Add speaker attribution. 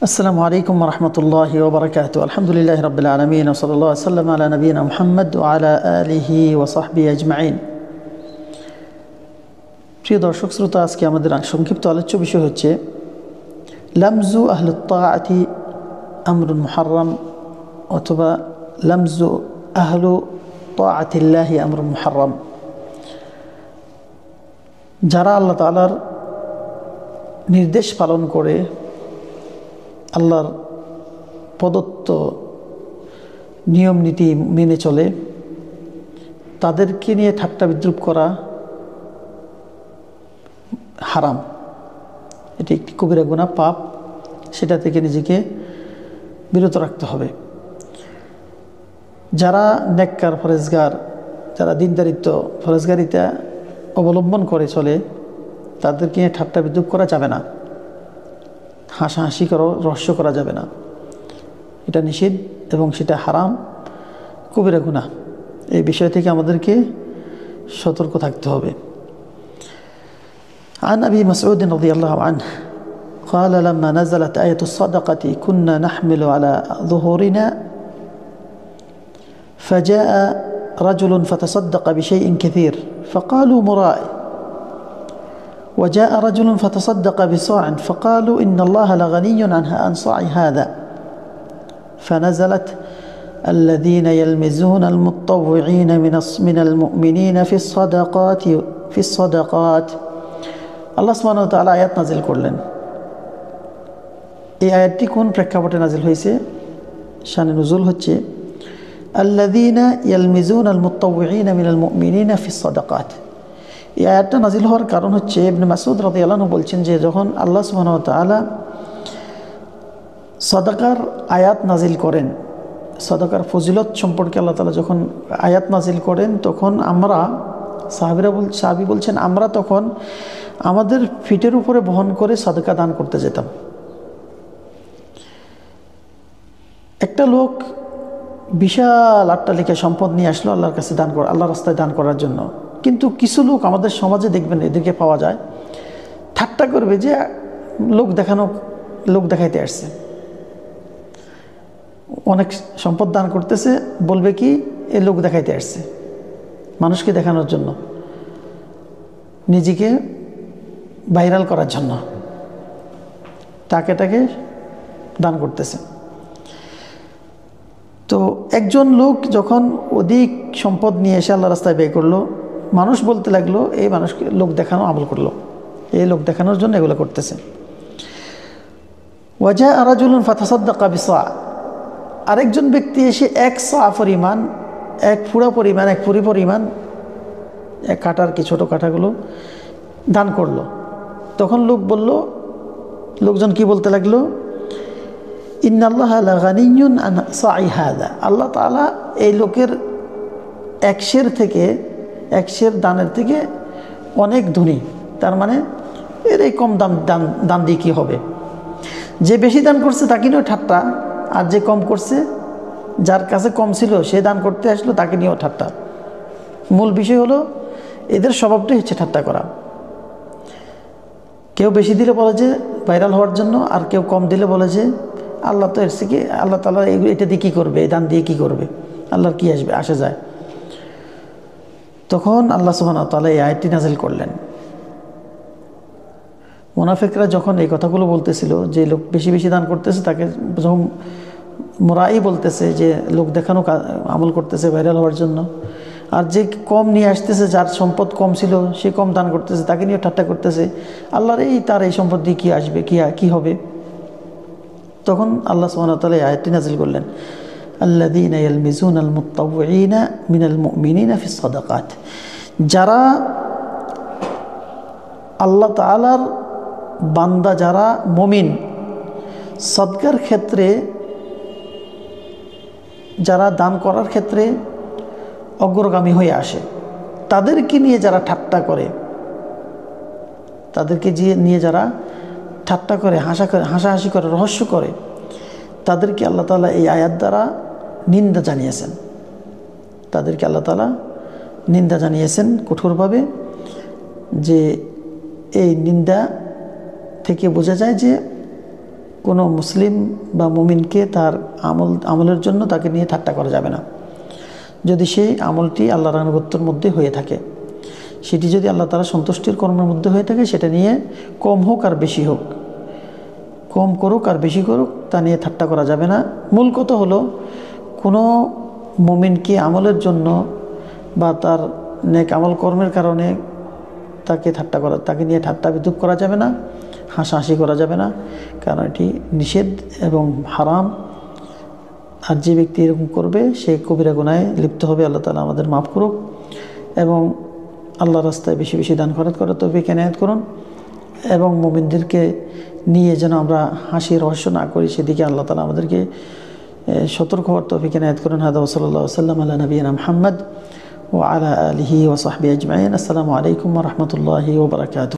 Speaker 1: আসসালামু আলাইকুম ওয়া রাহমাতুল্লাহি ওয়া বারাকাতুহু। আলহামদুলিল্লাহি রাব্বিল আলামিন ওয়া সাল্লাল্লাহু আলাইহি ওয়া সাল্লাম আলা নবিয়িনা মুহাম্মদ ওয়া আলা আলিহি ওয়া সাহবিহি আজমাইন। প্রিয় দর্শক শ্রোতা, আজকে আমাদের সংক্ষিপ্ত আলোচ্য বিষয় হচ্ছে লামজু আহলুত তাআতি আমরুন মুহাররাম, অথবা লামজু আহলু তাআতিল্লাহি আমরুন মুহাররাম। যারা আল্লাহ তাআলার নির্দেশ পালন করে, আল্লাহর প্রদত্ত নিয়ম নীতি মেনে চলে, তাদেরকে নিয়ে ঠাট্টা বিদ্রূপ করা হারাম। এটি একটি কবিরা গুনাহ, পাপ। সেটা থেকে নিজেকে বিরত রাখতে হবে। যারা নেককার, ফরেজগার, যারা দিনদারিত্ব, ফরেজগারিতা অবলম্বন করে চলে, তাদেরকে নিয়ে ঠাট্টা বিদ্রূপ করা যাবে না। হাসাহাসি করো, রহস্য করা যাবে না। এটা নিষিদ্ধ এবং সেটা হারাম, কবিরা গুনাহ। এই বিষয় থেকে আমাদেরকে সতর্ক থাকতে হবে। عن أبي مسعود رضي الله عنه قال لما نزلت آية الصدقة كنا نحمل على ظهورنا فجاء رجل فتصدق بشيء كثير فقالوا مرائي، وجاء رجل فتصدق بصاع فقالوا إن الله لغني عن صاع هذا، فنزلت الذين يلمزون المتطوعين من المؤمنين في الصدقات। আল্লাহ সুবহানাহু ওয়া তাআলা আয়াত নাজিল করলেন। এই আয়াতটি কোন প্রেক্ষাপটে নাজিল হয়েছে? শানে নুজুল হচ্ছে আল্লাযীনা ইয়ালমিজুনাল মুত্তাওয়িঈনা মিনাল মুমিনিনা ফিস সাদাকাত। এই আয়াতটা নাজিল হওয়ার কারণ হচ্ছে, ইবনে মাসউদ রাদিয়াল্লাহু আনহু বলছেন যে যখন আল্লাহ সুবহানাহু ওয়া তাআলা সাদাকার আয়াত নাজিল করেন, সাদাকার ফজিলত সম্পর্কে আল্লাহ তাআলা যখন আয়াত নাজিল করেন, তখন আমরা সাহাবী বলছেন, আমরা তখন আমাদের ফিটের উপরে বহন করে সাদাকা দান করতে যেতাম। একটা লোক বিশাল অট্টালিকা সম্পদ নিয়ে আসলো আল্লাহর কাছে দান করা, আল্লাহর রাস্তায় দান করার জন্য। কিন্তু কিছু লোক আমাদের সমাজে দেখবেন, এদেরকে পাওয়া যায়, ঠাট্টা করবে যে লোক দেখাইতে আসছে, অনেক সম্পদ দান করতেছে, বলবে কি এ লোক দেখাইতে আসছে, মানুষকে দেখানোর জন্য, নিজেকে ভাইরাল করার জন্য তাকে দান করতেছে। তো একজন লোক যখন অধিক সম্পদ নিয়ে এসে আল্লাহ রাস্তায় ব্যয় করলো, মানুষ বলতে লাগলো এই মানুষকে লোক দেখানো আমল করলো, এই লোক দেখানোর জন্য এগুলো করতেছে। ওয়াজা রাজুলুন ফাতাসাদ্দাকা বিসা, আরেকজন ব্যক্তি এসে এক সা পরিমাণ, এক পুরা পরিমাণ, এক পুরি পরিমাণ, এক কাটার কি ছোটো কাটাগুলো দান করলো। তখন লোকজন কি বলতে লাগলো? ইন্নাল্লাহা লাগানিয়্যুন আন সাই হাযা, আল্লাহ তাআলা এই লোকের এক সের দানের থেকে অনেক ধনী। তার মানে এর এই কম দান দিয়ে কী হবে? যে বেশি দান করছে তাকে নিয়েও ঠাট্টা, আর যে কম করছে, যার কাছে কম ছিল সে দান করতে আসলো, তাকে নিয়েও ঠাট্টা। মূল বিষয় হলো এদের স্বভাবটাই হচ্ছে ঠাট্টা করা। কেউ বেশি দিলে বলে যে ভাইরাল হওয়ার জন্য, আর কেউ কম দিলে বলে যে আল্লাহ তো এসে কি, আল্লাহ তাআলা এটা দিয়ে কী করবে, এই দান দিয়ে কী করবে, আল্লাহর কী আসে যায়। তখন আল্লাহ সুবহানাহু ওয়া তাআলা এই আয়াতটি নাজিল করলেন। মুনাফিকরা যখন এই কথাগুলো বলতেছিল, যে লোক বেশি বেশি দান করতেছে তাকে যখন মুরাই বলতেছে, যে লোক দেখানো আমল করতেছে ভাইরাল হওয়ার জন্য, আর যে কম নিয়ে আসতেছে, যার সম্পদ কম ছিল সে কম দান করতেছে, তাকে নিয়ে ঠাট্টা করতেছে, আল্লাহর তার এই সম্পদ দিয়ে কী আসবে, কী হবে। তখন আল্লাহ সুবহানাহু ওয়া তাআলা এই আয়াতটি নাজিল করলেন, আল্লাযীনা ইয়ালমিজুনাল মুত্তাওয়িঈনা মিনাল মুমিনিনা ফিস সাদাকাত। যারা আল্লাহ তাআলার বান্দা, যারা মুমিন, সদকার ক্ষেত্রে, যারা দান করার ক্ষেত্রে অগ্রগামী হয়ে আসে, তাদেরকে নিয়ে যারা ঠাট্টা করে, তাদেরকে নিয়ে যারা ঠাট্টা করে, হাসাহাসি করে, রহস্য করে, তাদেরকে আল্লাহ তাআলা এই আয়াত দ্বারা নিন্দা জানিয়েছেন। তাদেরকে আল্লাহ তাআলা নিন্দা জানিয়েছেন কঠোরভাবে, যে এই নিন্দা থেকে বোঝা যায় যে কোনো মুসলিম বা মুমিনকে তার আমলের জন্য তাকে নিয়ে ঠাট্টা করা যাবে না, যদি সেই আমলটি আল্লাহর আনুগত্যের মধ্যে হয়ে থাকে। সেটি যদি আল্লাহ তাআলা সন্তুষ্টির কর্মের মধ্যে হয়ে থাকে, সেটা নিয়ে কম হোক আর বেশি হোক, কম করুক আর বেশি করুক, তা নিয়ে ঠাট্টা করা যাবে না। মূল কথা হলো, কোনো মুমিনকে আমলের জন্য বা তার নেক আমল কর্মের কারণে তাকে নিয়ে ঠাট্টা বিদ্রূপ করা যাবে না, হাসাহাসি করা যাবে না, কারণ এটি নিষেধ এবং হারাম। আর যে ব্যক্তি এরকম করবে সে কবিরা গুনাহে লিপ্ত হবে। আল্লাহ তাআলা আমাদের মাফ করুক এবং আল্লাহর রাস্তায় বেশি বেশি দান খরচ করার তৌফিক এনায়েত করুন, এবং মুমিনদেরকে নিয়ে যেন আমরা হাসি রহস্য না করি, সেদিকে আল্লাহ তাআলা আমাদেরকে সতর্ক হওয়ার তৌফিক এনায়েত করুন। হাদা ওয়া সাল্লাল্লাহু সাল্লাম আলা নবিয়িনা মুহাম্মদ ওয়া আলা আলিহি ওয়া সাহবিহি আজমাইন। আসসালামু আলাইকুম ওয়া রাহমাতুল্লাহি ওয়া বারাকাতুহু।